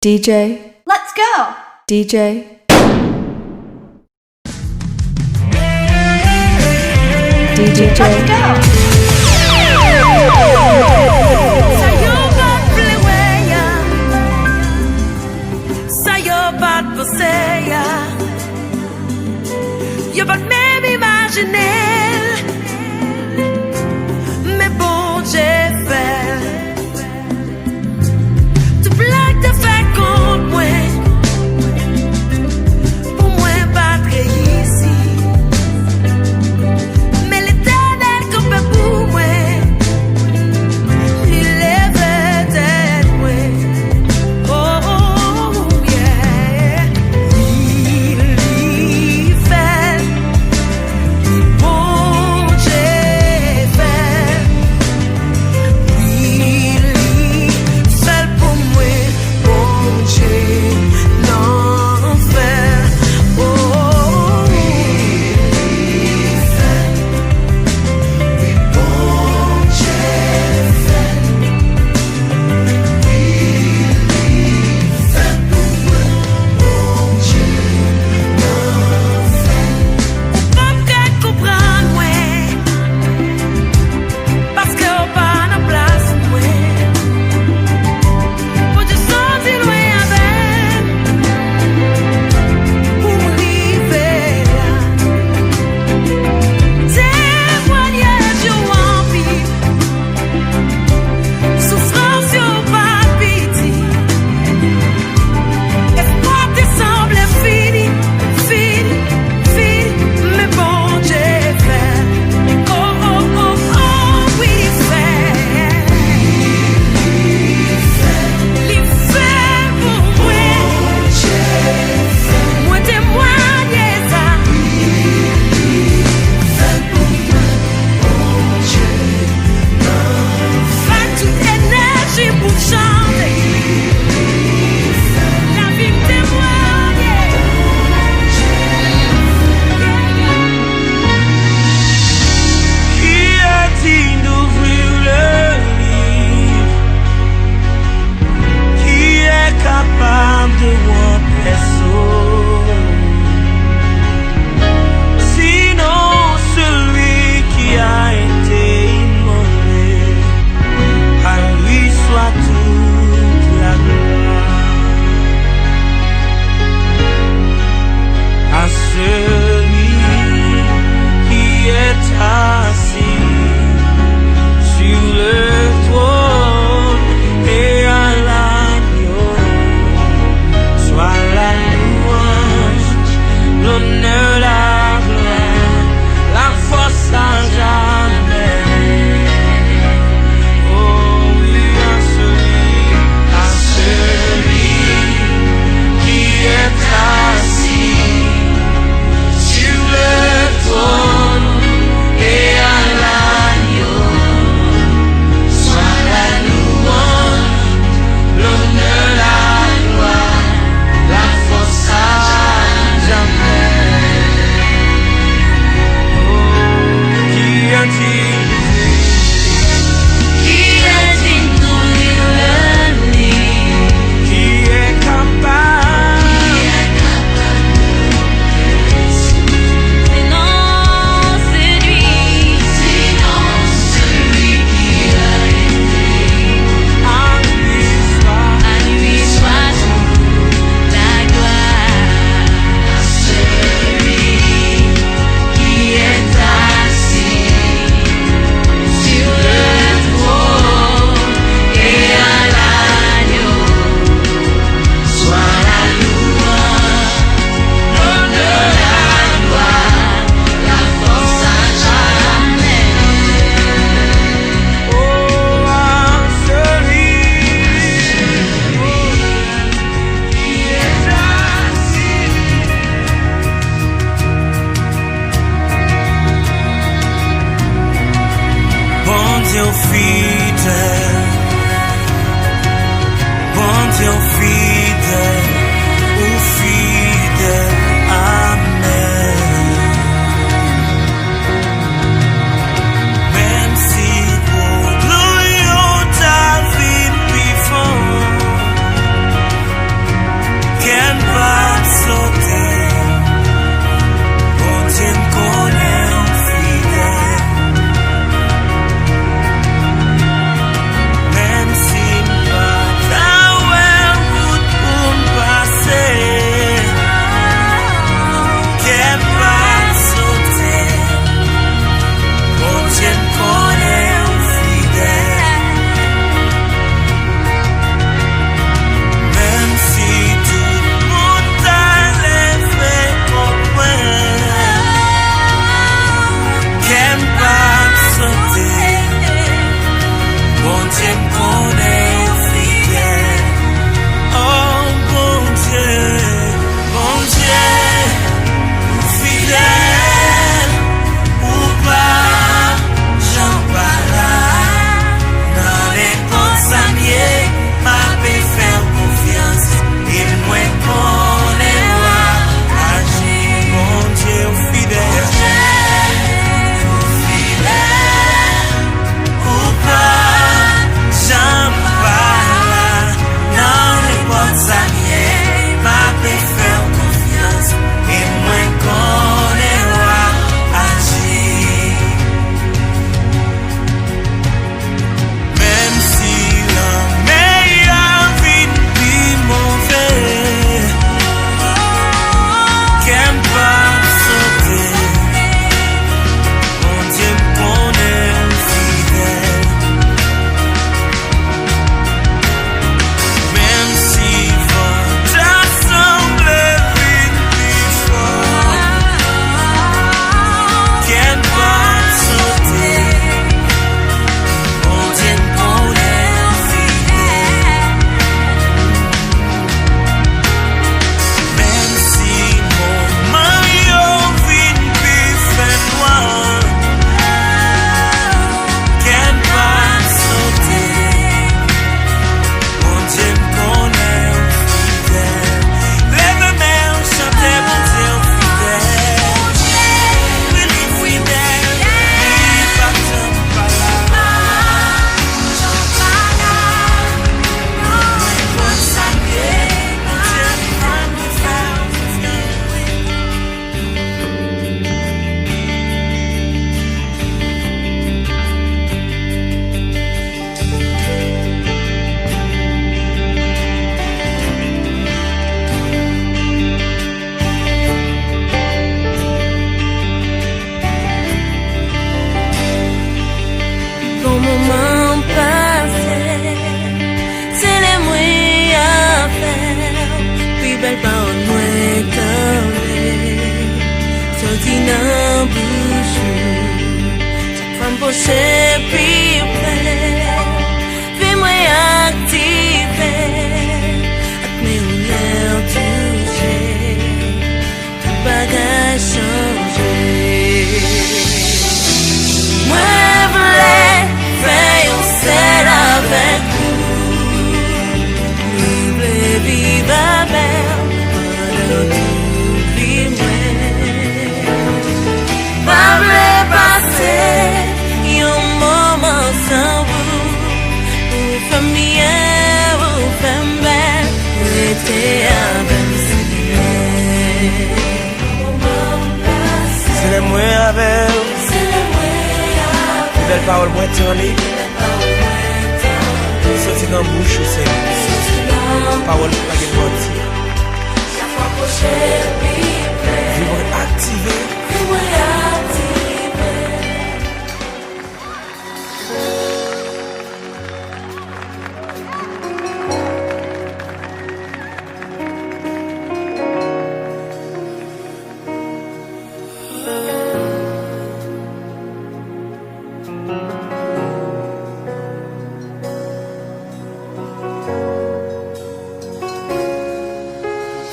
DJ. Let's go! DJ. DJ. Let's go! Yo pas même imaginer, mais bon j'ai fait. Tu blagues te fait contre moi, pour moi battre ici. Mais l'éternel comme pour moi, il lève tête moi. Oh yeah, il fait. Oh rapprocher plus près. Fais-moi activer, avec mes rouleurs toucher, tout bagage changer. Moi, voulais faire un sel avec vous. Nous voulons vivre avec pendant tout vivre. Pas voulais passer un moment sans vous. Vous faites bien, vous faites belle, vous étiez avec nous. C'est le moi avec belle parole moi tournée. Sorti dans bouche ou c'est parole pas de mentir. Vivre activé.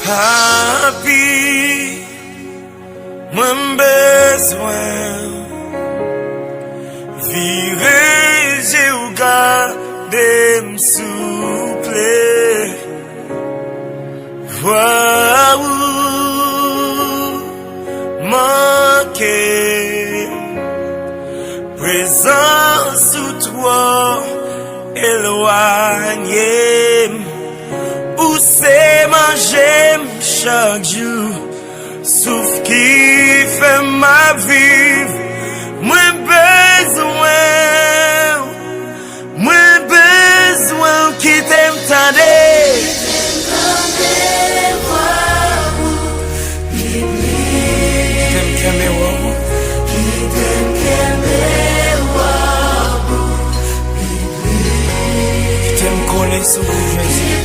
Papi, moi besoin virer, j'ai regardé m'souple, voir où manquer, présence sous toi, éloigné. Ou c'est manger chaque jour, sauf qui fait ma vie. Moins besoin qui t'aime t'aider. Sous Jésus.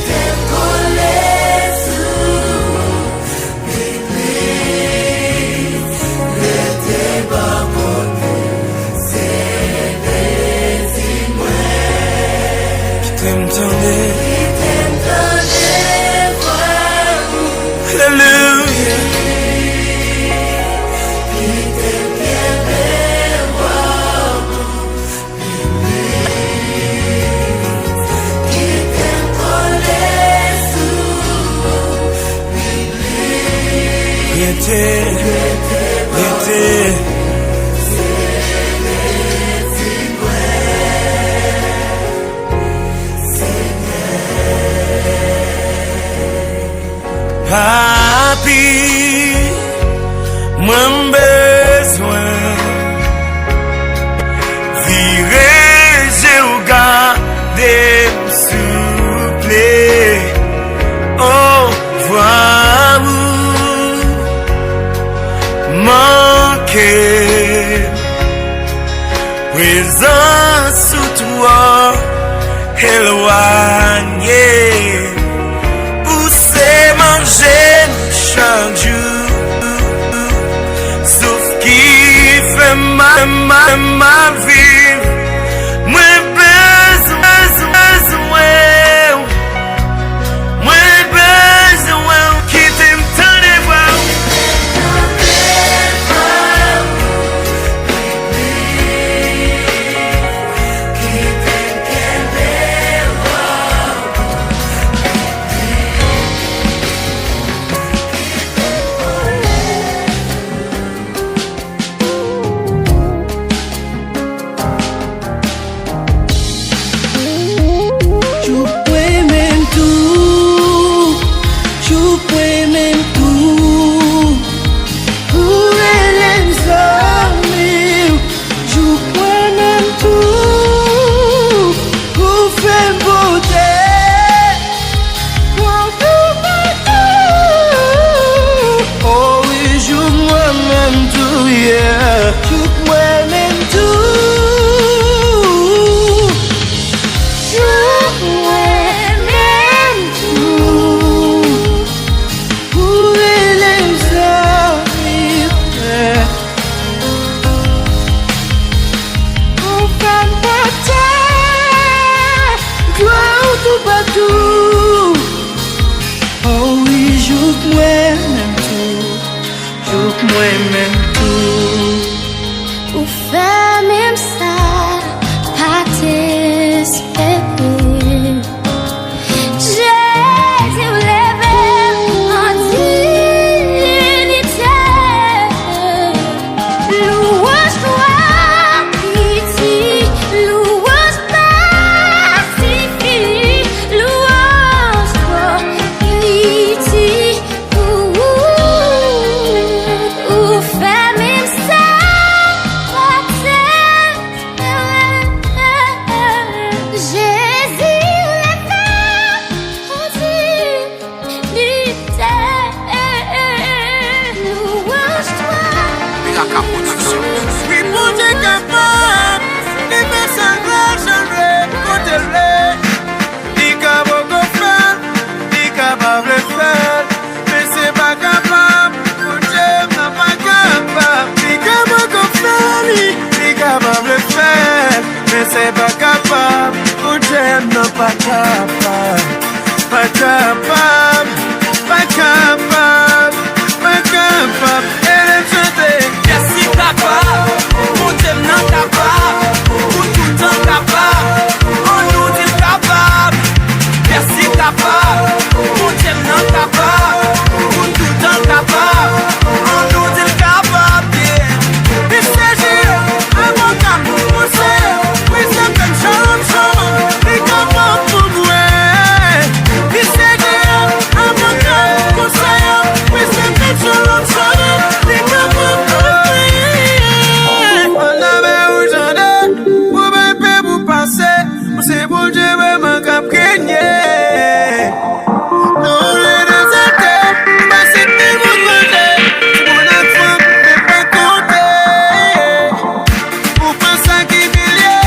Papi, moi besoin virer, j'ai regardé m'souple. Oh, voir où manquer, présence sous toi, éloigné. Manger chaque jour, sauf qui fait ma vie. Moi besoin qui t'aime tant de voir. moi-même tout. Ou faire même ça, pas t'espérer. Jésus levé en dignité. Louange toi, pitié, louange pacifie, louange toi, pitié, ou fait même ça, pas t'espérer. Jésus levé en dignité. Louange toi. Oui, mon Dieu capable, il fait sa grâce, j'aimerais côté-le. Il est capable de faire, il est capable de faire, mais c'est pas capable, mon Dieu n'est pas capable. Il est capable de faire, il est capable de faire, mais c'est pas capable, mon Dieu n'est pas capable. Pas capable, pas capable, pas capable. Elle est chantée. Yes, il capable, mon Dieu non capable, pour tout le temps capable, on nous dit capable. Yes, il capable, mon Dieu non capable, pour tout le temps capable, on nous dit capable. Il s'agit d'un bon cap pour pousser. Oui, c'est comme chanson. Il est capable pour jouer. Il s'agit d'un bon cap pour pousser. Oui, c'est comme chanson. Il est capable pour jouer. On avait où j'en ai. Pour bébé, pour passer. C'est bon, Dieu, vraiment cap gagner. Non, les deux étaient. Mais c'était mon côté. Mon enfant, mais pas compté. Pour penser qu'il millier,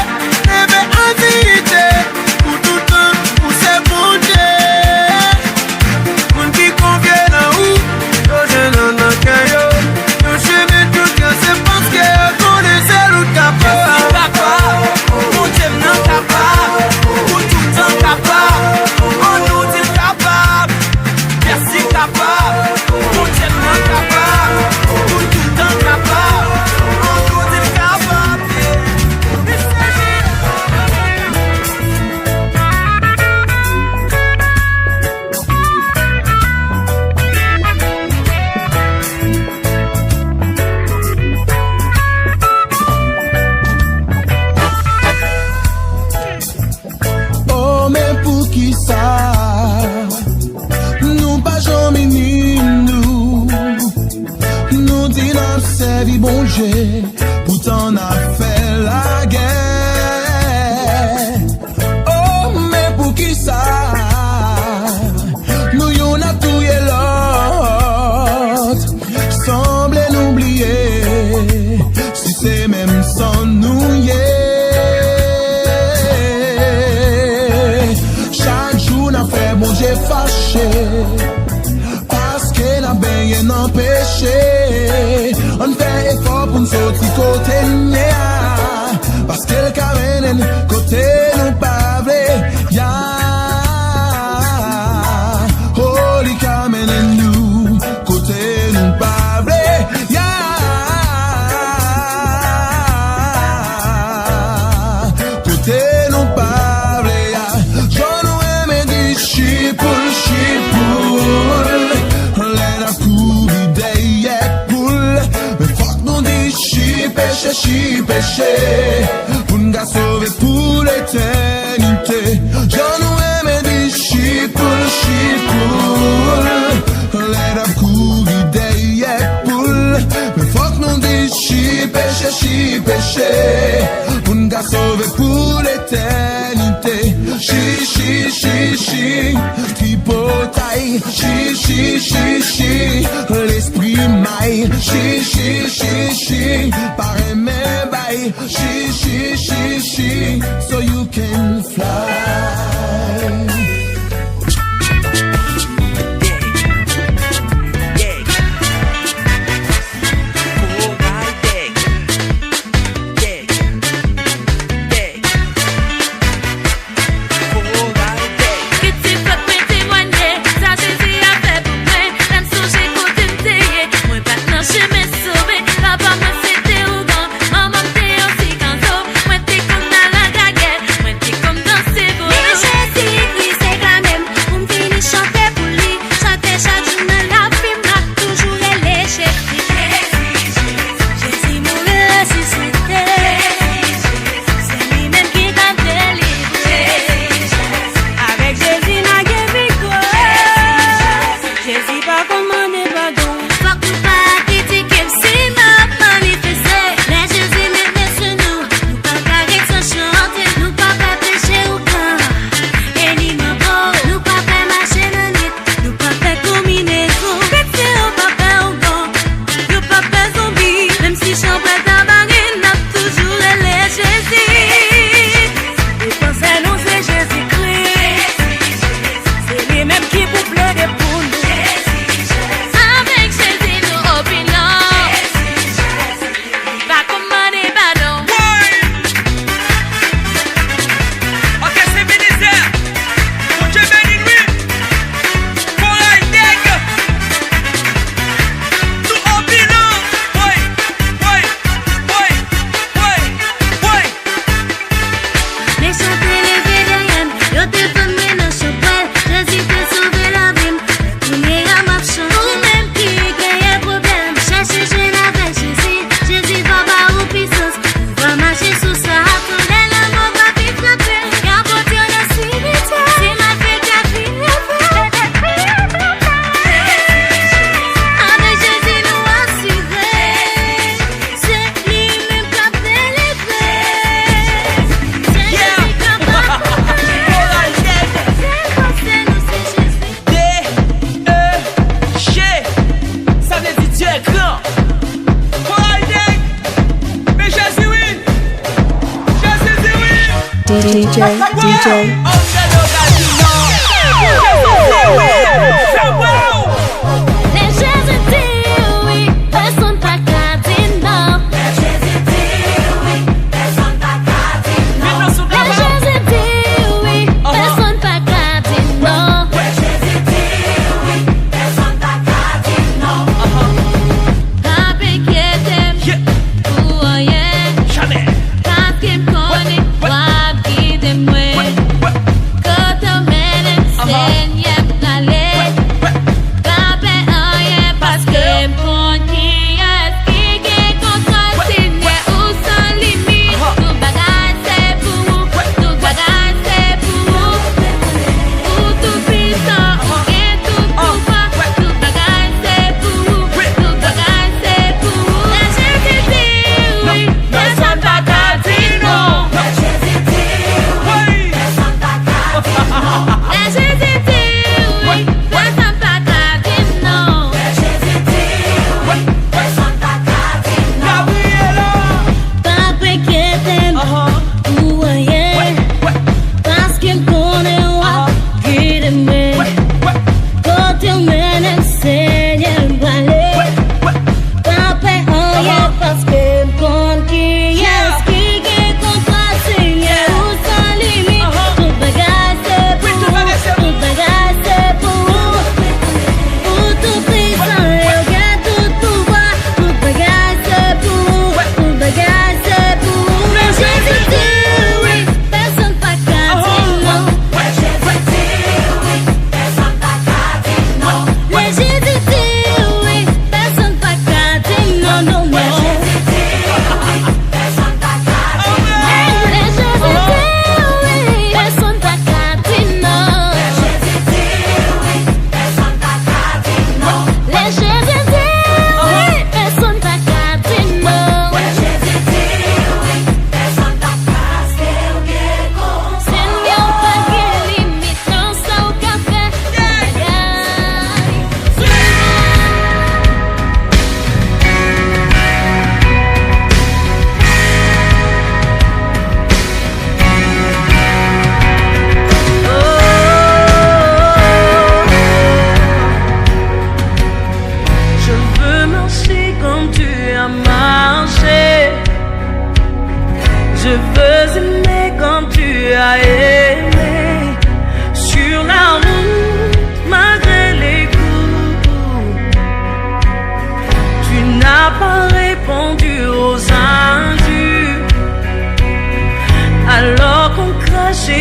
rêver en dignité. Pour tout temps, pour ses bontés. Pour qui convient à où, yo je n'en ai qu'un yo. Yo je mets tout que c'est parce que yo connaissait l'autre capable. Capable, mon Dieu non capable, pour tout le temps capable, on nous dit capable. Merci capable, mon Dieu non capable, pour tout le temps capable, on nous dit capable. Oh, mais pour qui ça? Nous pas jamais ni nous. Nous disons servi bon Dieu, pourtant on a fait la guerre. Oh, mais pour qui ça? Nous y'en a tout et l'autre. Semble l'oublier, si c'est même sans nous y est. Chaque jour n'a fait bon Dieu fâché, parce que n'a bien rien empêché. On fait effort pour nous sortir côté néa, parce que le carène côté nous pavle ya. Holy carène nous côté nous pavle ya. Côté nous pavle ya. J'en ai mes disciples, let us cool day poule. Mais faut que nous disciples, péché, pour nous sauver pour l'éternité. J'en ai mes disciples, let us cool day poule. Mais faut que nous disciples, péché, pour nous sauver pour l'éternité. Chi, tripotaille, chi, l'esprit maille, chi, par un bail, chi, so you can fly. Je me DJ.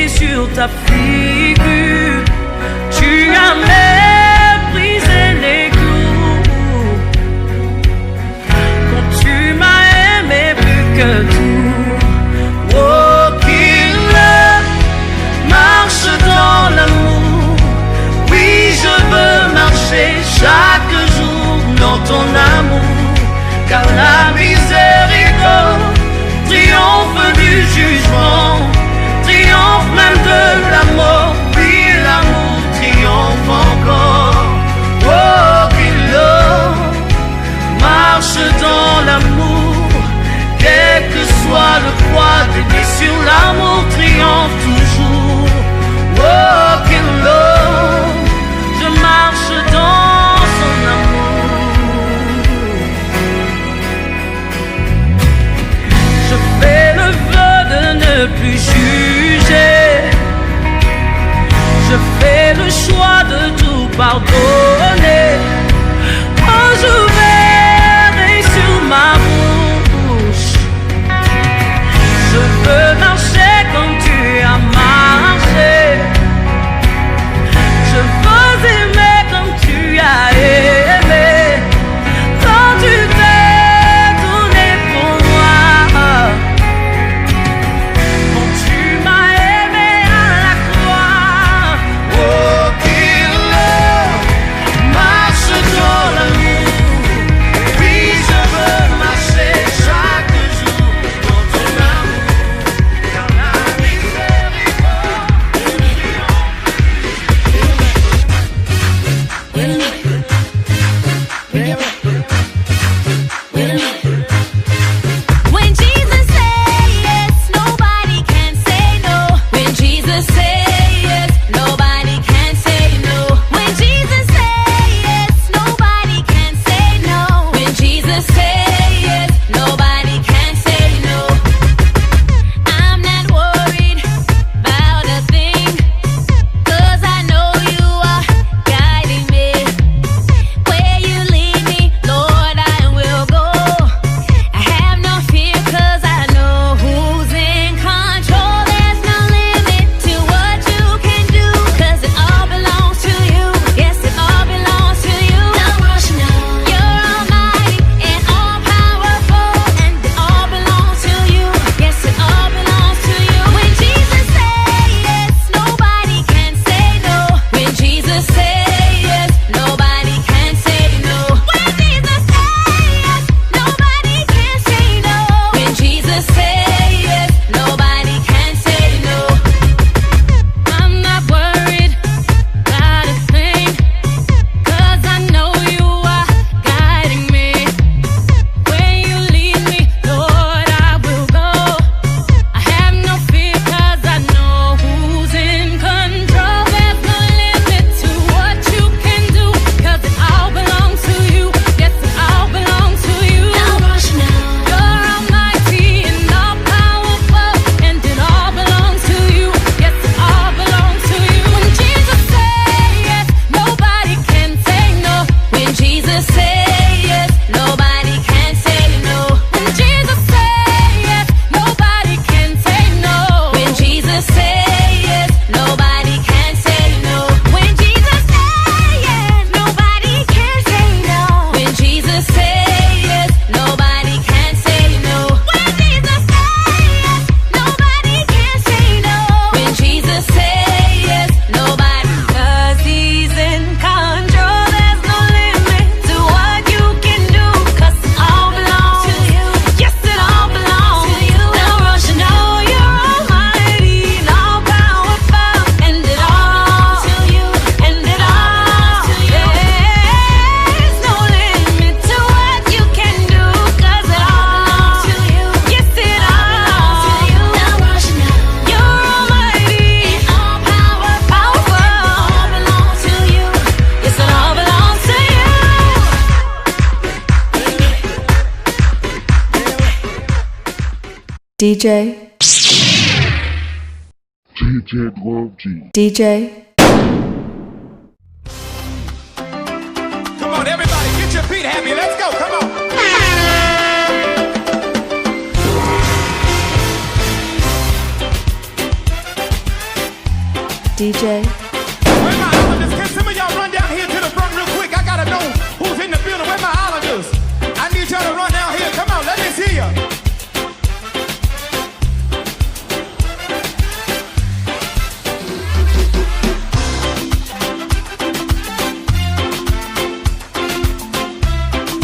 Sur ta figure, tu as méprisé les clous. Quand tu m'as aimé plus que tout, oh qu'il marche dans l'amour. Oui, je veux marcher chaque jour dans ton amour, car la miséricorde triomphe du jugement. Triomphe même de la mort, oui, l'amour triomphe encore. Oh, qu'il marche dans l'amour, quel que soit le poids des blessures, l'amour triomphe toujours. Oh, qu'il je marche dans son amour. Je fais le vœu de ne plus juger. Je fais le choix de tout pardonner. Oh, je verrai sur ma bouche. Je veux marcher comme tu as marché. Je veux aimer comme tu as aimé. Quand tu t'es donné pour moi, quand tu m'as aimé à la croix. Oh, qu'il marche dans l'amour. Oui, je veux marcher chaque jour dans ton amour, DJ, DJ Drove G. DJ, Come on, everybody, get your feet happy. Let's go. Come on. DJ, Where my islanders? Can some of y'all run down here to the front real quick? I gotta know who's in the building. Where my islanders? I need y'all to run down here. Come on, let me see ya.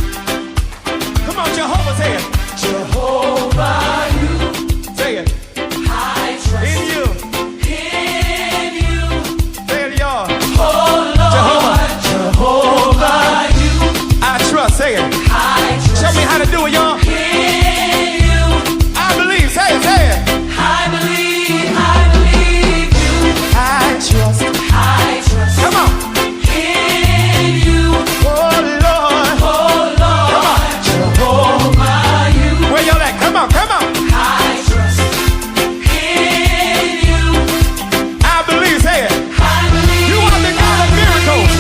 Come on, Jehovah, say it. Jehovah, you. Say it. I trust in you. Say it, y'all. Jehovah, you. I trust. Say it. Show me how to do it, y'all. I believe. Say it. Say it. I believe you. I trust. Come on. Oh Lord. Come on. Jehovah, you. Where y'all at? Come on. Come on. I believe. Say it. You are the God of miracles.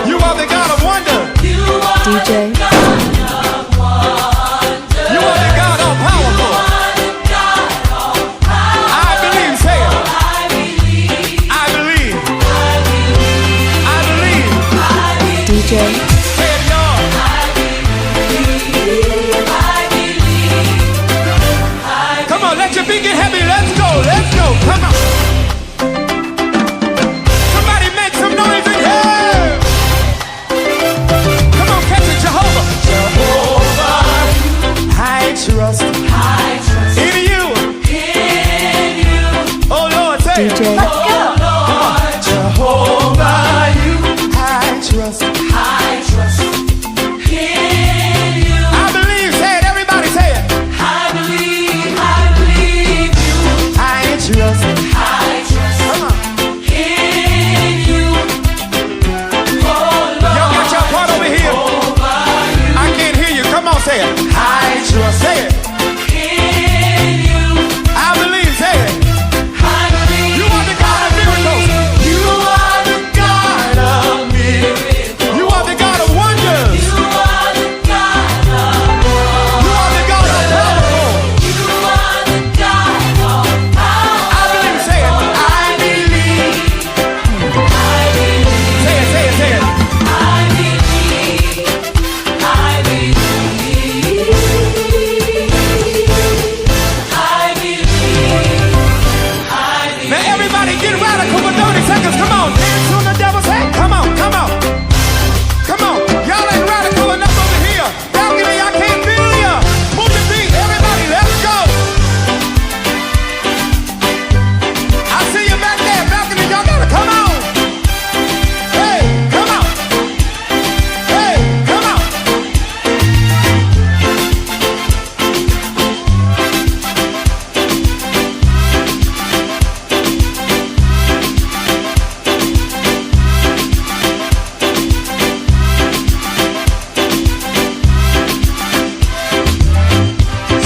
You are the God of wonder. DJ, You are the God all powerful. I believe. Say it. I believe. I believe. DJ, Say it, y'all. Come on, let your feet get heavy. Let's go. Let's go. Come on. Somebody make some noise in here. Come on, catch it, Jehovah. I trust in you. Oh Lord, say it. DJ, Jehovah, you. I trust. I believe. Say it. Everybody say it. I trust. Come on. Y'all got your part over here. I can't hear you. Come on, say it. I trust. Say it. I believe. Say it. You are the God of miracles. You are the God of miracles. You are the God of wonders. You are the God of powerful. I believe. Say it. I believe. Say it. Say it. Say it. Now everybody get radical for 30 seconds. Come on, dance on the devil's head. Come on, come on. Come on. Y'all ain't radical enough over here. Balcony, I can't feel ya. Move your feet. Everybody, let's go. I see you back there. Balcony, y'all gotta come on. Hey, come on. Hey, come on.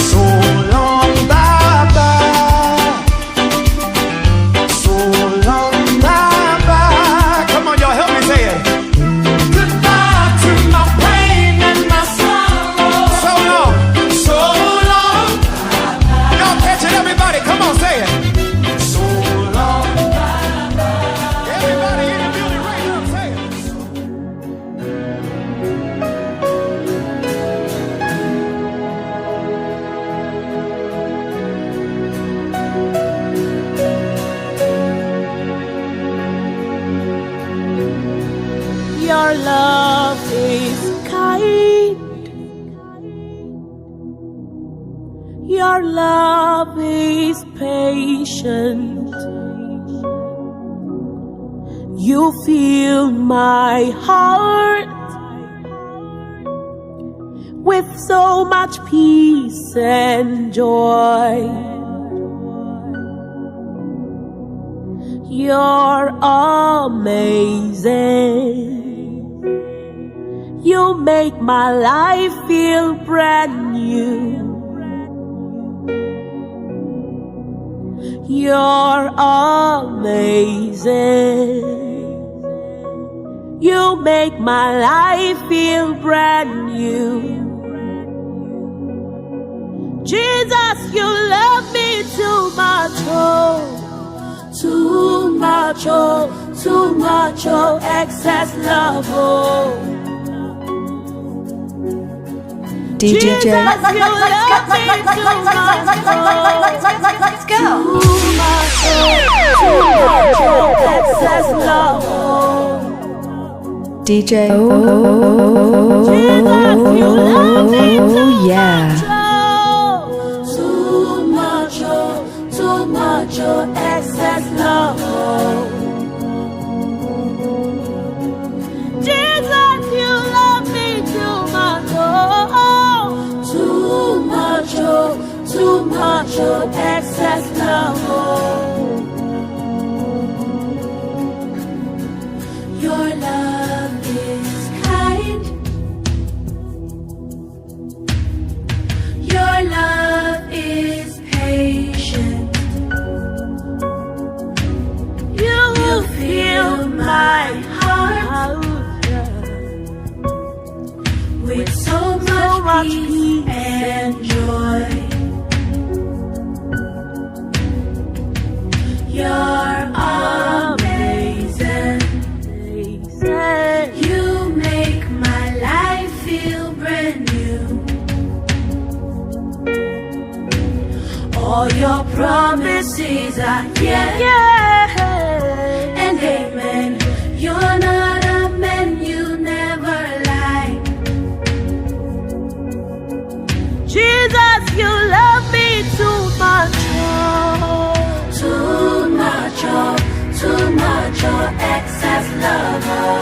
So long, Baba. So long, Baba. Come on, y'all, help me say it. Goodbye to my pain and my sorrow. So long, so long. Y'all catch it, everybody. Come on, say it. So long, Baba. Everybody in the building right now, say it. Your love is kind. Your love is patient. You fill my heart with so much peace and joy. You're amazing. You make my life feel brand new. You're amazing. You make my life feel brand new. Jesus, you love me too much, oh, too much, oh, too much, oh, excess love, oh. DJ Jesus, you love me too much, oh, Let's go. too much, oh, excess love, oh. DJ Jesus, you love me too yeah. much, oh. Too much, oh, excess love, oh. Jesus, you love me too much, oh. Too much, oh, excess love, oh. Your love is kind. Your love is patient. You fill my heart with so much peace and joy. You're amazing. You make my life feel brand new. All your promises are yes and amen. You're not a man, you never lie. Jesus, you love me too much, oh. Too much, oh, too much, oh, excess love, oh.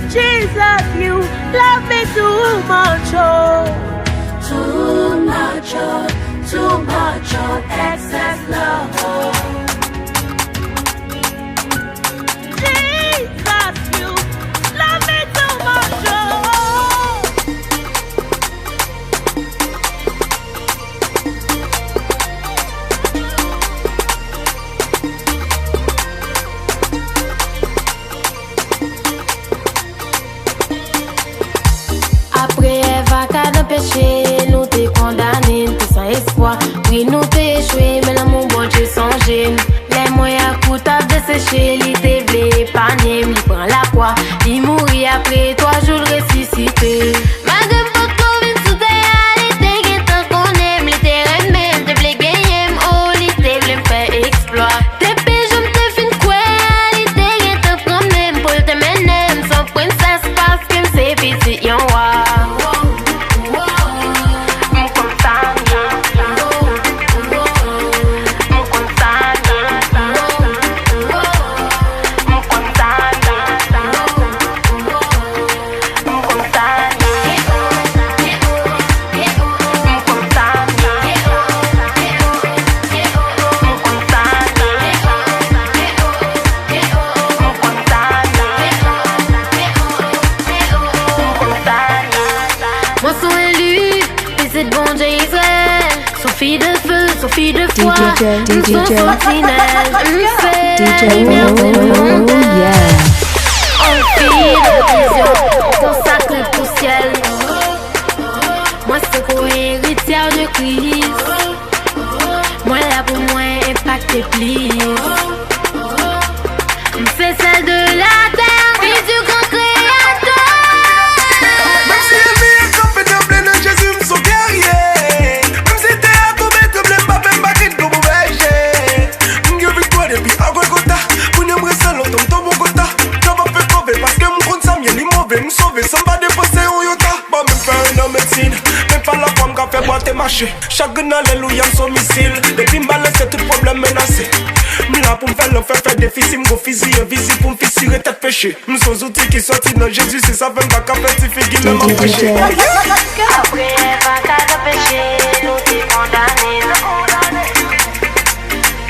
Jesus, you love me too much, oh. Too much, oh, excess love, oh. Jesus, you love me too much, oh. Après Eva, cas de péché, nous t'es condamné, t'es sans espoir. Oui, nous t'es échoué, mais l'amour bon Dieu songé. Les moyens coûtables de sécher, il t'est blé, panier, il prend la croix. Il mourit après 3 jours ressuscité. Madame, pas trop vite sous tes réalités, qu'il t'en qu'on aime, il t'est même, t'es blé gagné, oh, il t'est blé fait exploit. T'es péjom, t'es fin quoi, il t'est qu'il t'en prend même, pour te mener, sans princesse, parce que c'est petit, y'en voit. Sophie de foi, DJ son sentinelle, DJ lumière du monde. yeah. On fille de vision, ton sacré pour ciel. Moi c'est pour héritière de Christ. Moi là pour moi impacter please. C'est celle de la terre, fille du grand créateur. Même si les filles campent de plein de Jésus, me sont guerriers. Même si t'es à tomber, te blême pas, même pas qu'il comme berger. M'gue victoire depuis Agogota. Pour ne me rester longtemps, ton bon quota. J'en vais faire cover parce que mon compte ça m'y est mauvais. Me sauver sans pas dépenser au yota. Bah, me faire une médecine. Même pas la femme qui a fait boîte et marcher. Chaque alléluia, son missile. Depuis m'balle, c'est tout problème menacé. M'la pour m'faire le faire déficit. M'go physique, invisible pour m'fissurer tête péché. M'sons outils qui sortent dans Jésus. C'est ça, même pas qu'à faire, c'est fait qu'il m'a empêché. Après Eva, cas de péché, nous t'es condamné.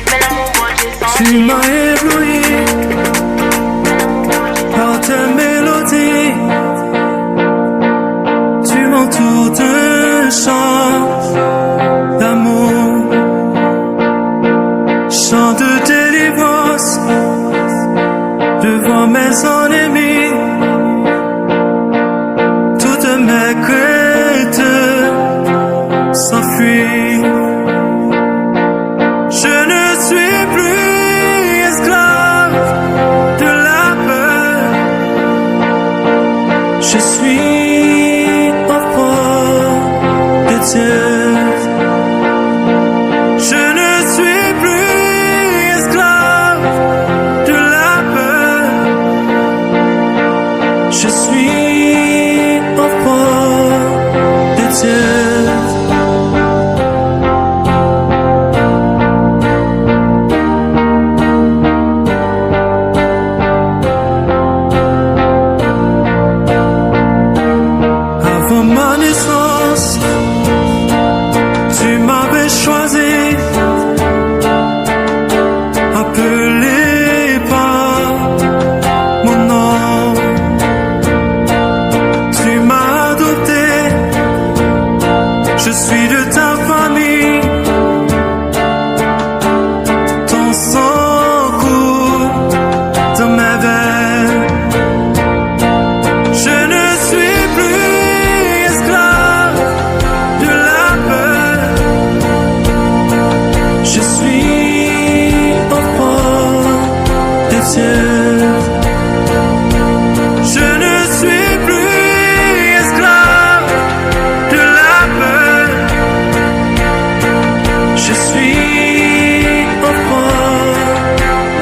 Mais l'amour bon Dieu s'en Tu m'as ébloui. Oh, délivrance devant mes ennemis. Toutes mes craintes s'enfuient. Je ne suis plus esclave de la peur. Je suis enfant de Dieu. Je ne suis plus esclave de la peur. Je suis enfant de Dieu. Avant ma naissance, tu m'avais choisi, appelé par mon nom. Tu m'as adopté, je suis de ta famille. Ton sang coule dans mes veines. Je ne suis plus esclave de la peur. Je suis enfant de Dieu. Je ne suis plus esclave de la peur. Je suis enfant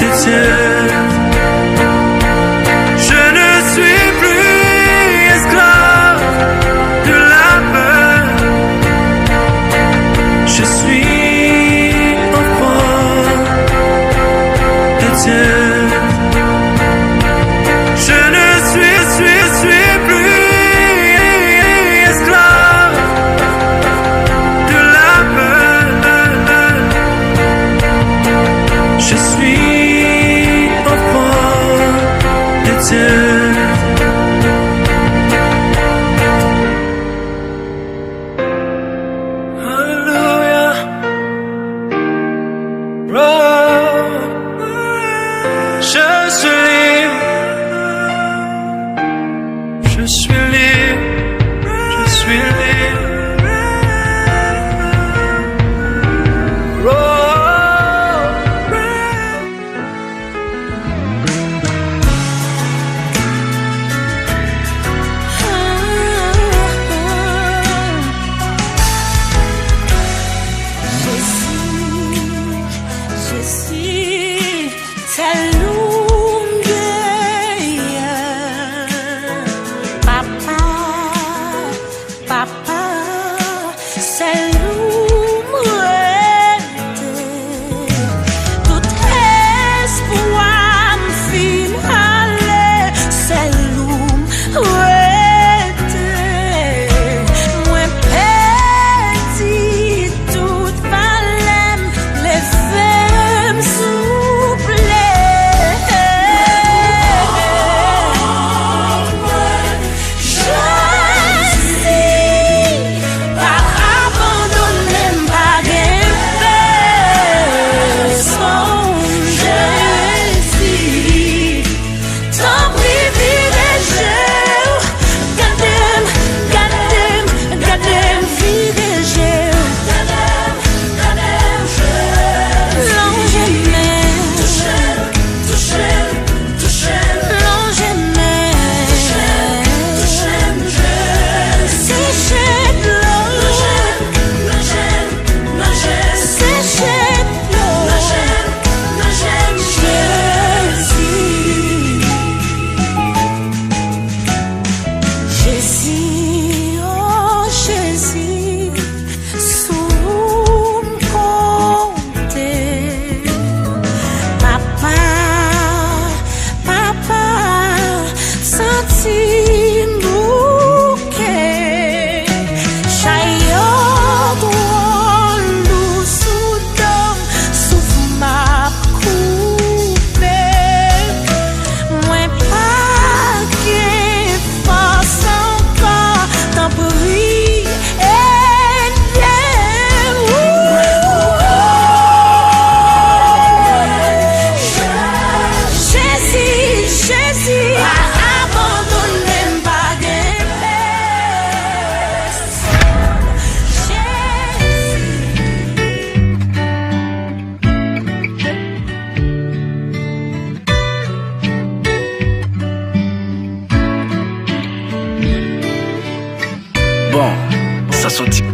de Dieu. Je ne suis plus esclave de la peur. Je suis enfant de Dieu. Je ne suis plus esclave de la peur. Je suis enfant de Dieu. Hallelujah. Oh, je suis libre. Je suis libre. Je suis libre. Oh, Je suis ta longue. Papa, papa, c'est l'oumouette. Tout espoir final, c'est l'oumouette. Moi petit, toute palème, les femmes souplées.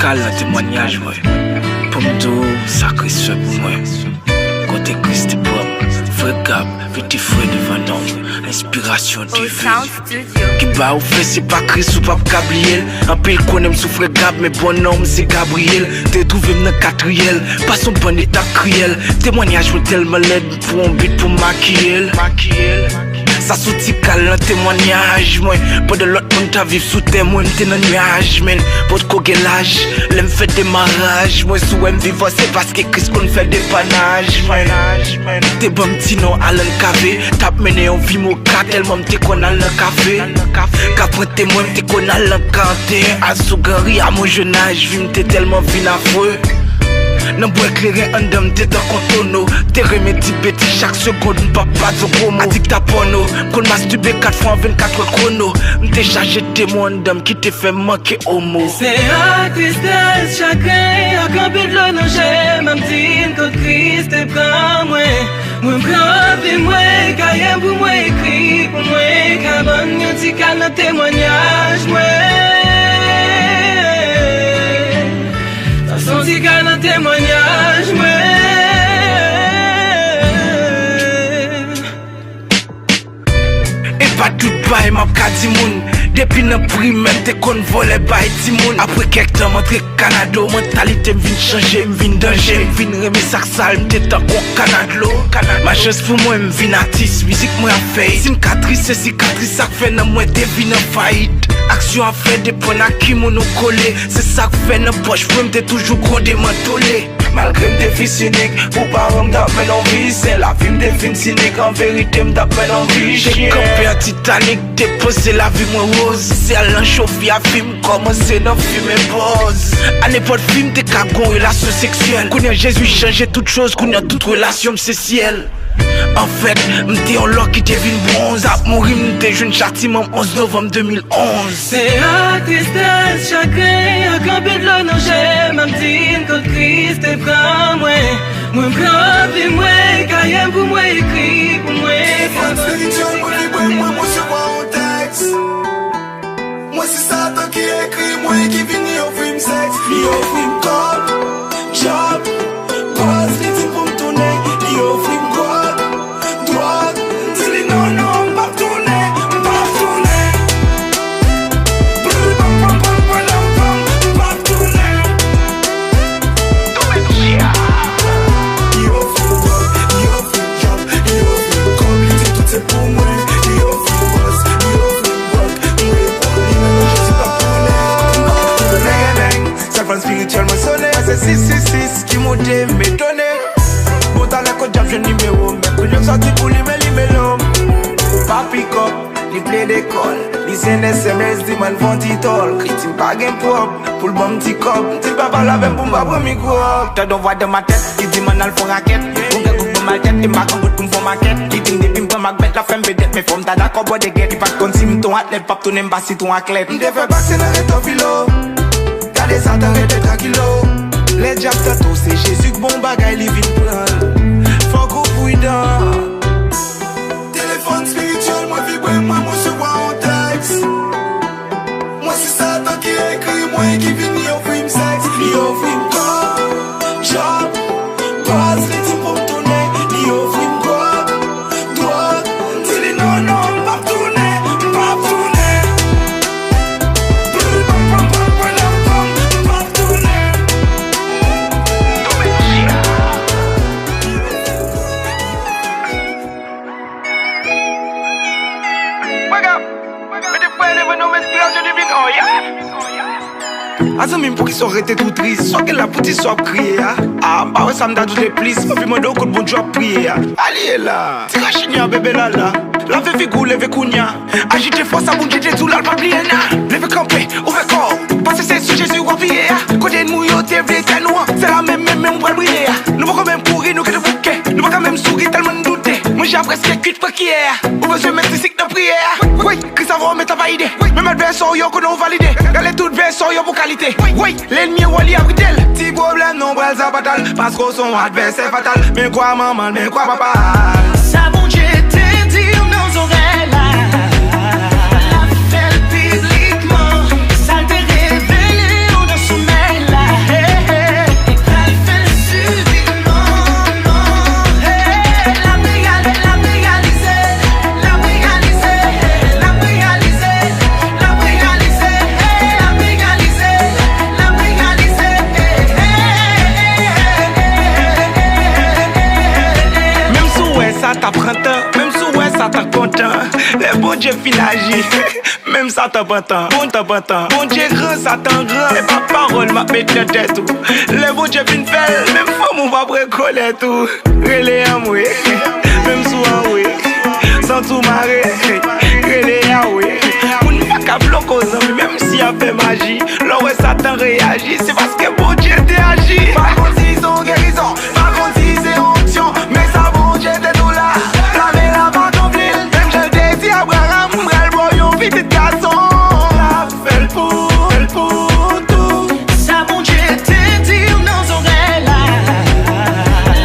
calme dans témoignage, moi. Pour me dire, sacrifice pour moi. Côté Christ et pomme, frère Gab, petit frère devant nous. Inspiration divine. Qui va ou fait, c'est pas Christ ou pas Gabriel. Un peu qu'on aime souffrir Gab, mais bon homme, c'est Gabriel. T'es trouvé dans 4riel, pas son bon état cruel. Témoignage, me tellement l'aide pour un but pour maquiller. Ça sorti calme dans témoignage, moi. Pas de l'autre monde, t'as vivre sous terre, moi, m'te dans nuage, man. Votre coguelage, l'aime fait démarrage. Moi, sous aime vivre, c'est parce que Christ qu'on fait des panages, man. T'es bon petit non à l'un café. T'as mené en vie, mon cas, tellement m'te qu'on a le café. Qu'après témoin, m'te qu'on a le canté. À Sougari, à mon jeune âge, vie m'te tellement vin affreux. Non pour éclairer un dame t'es dans contourneau. T'es remédie bêtis chaque seconde, pas de promo. Addict à porno, qu'on masturbe 4 fois en 24 chrono. M't'es chargé de témoin d'homme qui t'est fait manquer homo. C'est la tristesse, chacun a campé de l'eau, non j'aime. Même si que Christ est prend moi. Moi prends vie moi, cahier pour moi, écrit pour moi. Cabane, y'a petit calme témoignage moi. Sans y qu'à un témoignage, ouais. Et pas tout bail, m'a dit moun. Depuis le prix, même t'es qu'on volait bail Timoun. Après quelques temps, m'entré Canada, mentalité m'vin changer, m'vin danger, m'vin remis sac sale, m't'es tant qu'on Canada. Ma chance pour moi, m'vin artiste, musique moi a fait. Cicatrice, c'est cicatrice, ça fait dans moi, t'es vin en faillite. Action a fait des points à qui m'ont collé. C'est ça que fait dans poche, pour m't'es toujours grondé, m'entolé. Malgré m'tes fils cyniques, pour parents m'd'appelle en vie. C'est la vie m'tes fin cynique, en vérité m'd'appelle en vie. J'ai campé un Titanic, t'es posé la vie moi rose. C'est à l'enchauffer à film, commencer dans film et pause. À n'importe film, t'es cagon, relation sexuelle. Qu'on y a Jésus changé toute chose, qu'on y a toute relation, c'est ciel. En fait, m'te en l'or qui devine bronze. A mourir m'te jeune châtiment 11 novembre 2011. C'est la tristesse, chacun a campé de l'eau, non j'aime. Même si que Christ est prend moi. Moi prends vie moi, cahier pour moi, écrit pour moi. Spirituel, moi, je vois un texte. Moi, c'est Satan qui écrit, moi qui vient offrir me sexe. Il offre me code, job, pause, les types pour me tourner. Il offre me code, droite, dis-les non, non, pas tourner, pas tourner. Pas tourner. Il offre me code, il offre me job, il offre me code, il dit tout c'est pour moi. Il offre me boss, il offre me work, spirituel me sonne, c'est 666 qui m'a dit m'étonner. Bon t'as la côte d'ab je numéro, mais que je sorti pour lui mais l'homme. Pas pick up, il play d'école, il send SMS, dit man font il talk. Il pas game pop, pour le bon petit cop, il papa la même pour ma première micro. T'as d'envoi dans ma tête, il dit man al font raquette. Pour que coupe ma tête, il m'a comme pour ma quête. Il dit des pimpes ma bête, la femme vedette, mais femme t'as d'accord pour des guettes. Il pas de consigne ton athlète, pas tourner m'bassi ton athlète. Il devait passer dans le top philo. Les Satan et tranquillo. Les diables tato c'est Jésus que bon bagay li vin pran. Faut qu'on prudent. Téléphone spirituel moi vibre moi recevoir un texte. Moi c'est Satan qui écrit moi qui vient offrir me sexe. Il offre me corps, job, passe les types pour me tourner. Il offre me quoi, droite, dis-les non non pas tourner, pas tourner. Azo même pour qu'ils soient restés tout tristes, soit que la petite soit criée. Ah, bah ouais, ça me donne tout les plis. Ma vie m'a donné coup de bon job prier. Allez là, tira chigna bébé là là. La vie figou, leve kounia. Agite force à bouger tout là, le papier là. Leve campé, ouvre corps. Passer c'est sur Jésus ou papier. Côté de mouillot, t'es vrai, t'es noir. C'est la même, on va le briller. Nous va quand même pourrir, nous que de bouquet. Nous va quand même sourire tellement douter. Moi j'ai presque cuite pour qui est. Ou besoin de mettre des cycles de prière. Oui, Christ avant, mais t'as pas idée. Même le verso, yo, qu'on a validé. Regardez tout le verso, yo, pour qualité. Oui, l'ennemi, Wally, abritel. Petit problème, non, bras à batal. Parce qu'on son adversaire fatal. Mais quoi, maman, mais quoi, papa? Ça, mon Dieu, t'es dit nos oreilles là. La fait publiquement. Ça t'est révélé, on a sommeil là. Satan, même sous ouais Satan content. Les bon Dieu fin agi, même Satan bantan. Bon Dieu grand, Satan grand. Et ma parole m'a mis dans tête tout. Les bon Dieu fin fait, même femme on va bricoler tout. Relé à moi, même sous un oui. Sans tout marrer, relé à oui. On ne pas qu'à bloquer aux amis, même si on fait magie. Là où Satan réagit, c'est parce que bon Dieu t'agit. Par contre, ils sont guérison, par contre, ils sont onction. Mais ça, bon Dieu t'es tout là. La mer la va accomplir. Même je t'ai dit, Abraham, m'brel boyon, petit garçon. La fait pour tout. Ça bon Dieu te dit dans son oreilles là.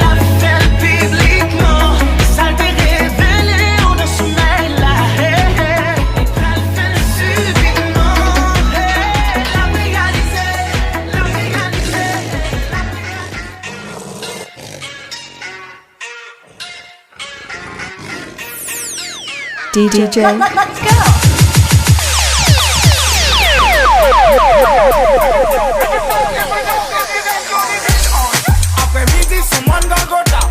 La fait publiquement. Ça te révélé on a sommeil là. La fait subitement. La réalisé. DJ. Let's go. Après-midi, son monde Golgotha.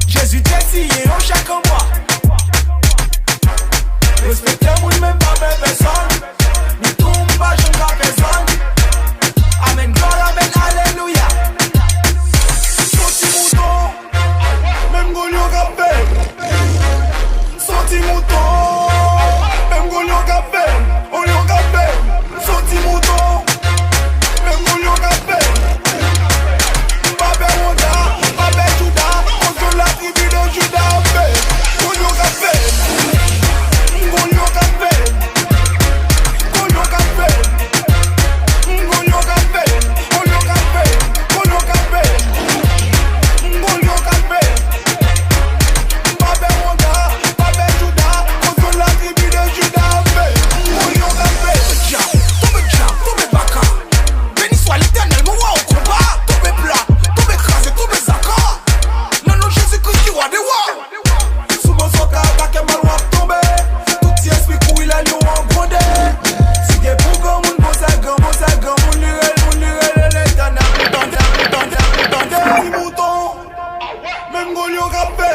Jésus t'est scié en chaque endroit. Respectez moi même pas personne. Ni tombe pas j'en pas personne. Amen, gloire, amen, alléluia. Sorti mouton, même Golion capé. Sorti mouton, même Golion capé. Golion capé. Sorti mouton, même Golion capé. Babé Wanda, Babé Judas, contre la tribu de Judas. Golion capé. Golion capé. Golion capé. Golion capé. Golion capé. Golion capé. Golion capé. Babé Wanda, Babé Judas, contre la tribu de Judas. Golion capé. Tombez baka. Béni soit l'Éternel, mon roi au combat. Tombez plat, tombez écrasé, tombez zaka. Non, non, Jésus-Christ qui roi des rois. Sous mon soca, attaqué mal roi tombé. Tout y esprit coup, il a lion en grondé. Si des pour grand moun, bon ça grand, moun lirel, l'Éternel, Sorti mouton, même Golion capé.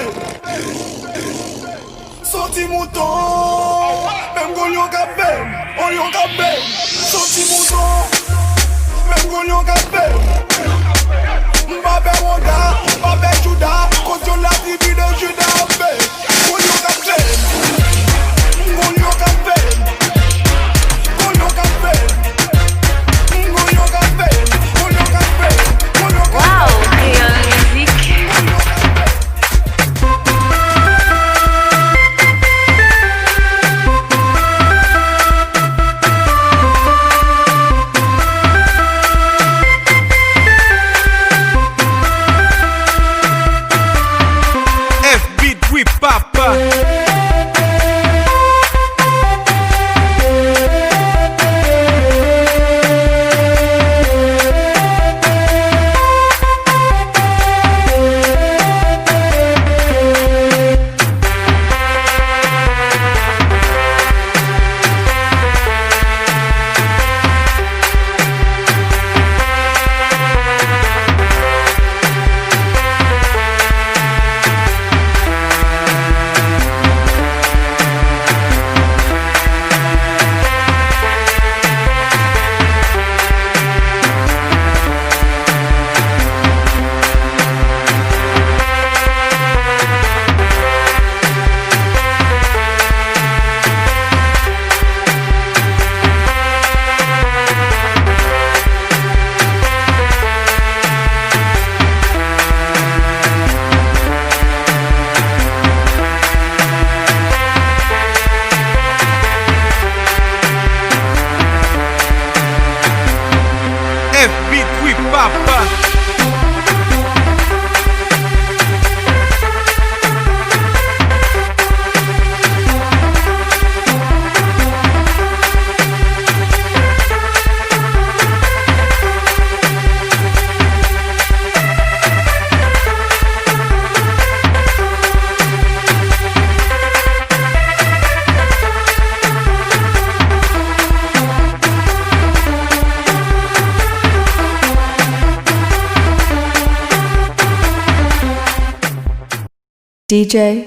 Sorti mouton, même Golion capé. Golion capé. Sorti mouton, même Golion capé. Babé Wanda, Babé Judas, contre la tribu de Judas. Golion capé. Golion capé. Golion capé. Golion capé. Golion capé. Golion capé. Wow, quelle musique. DJ.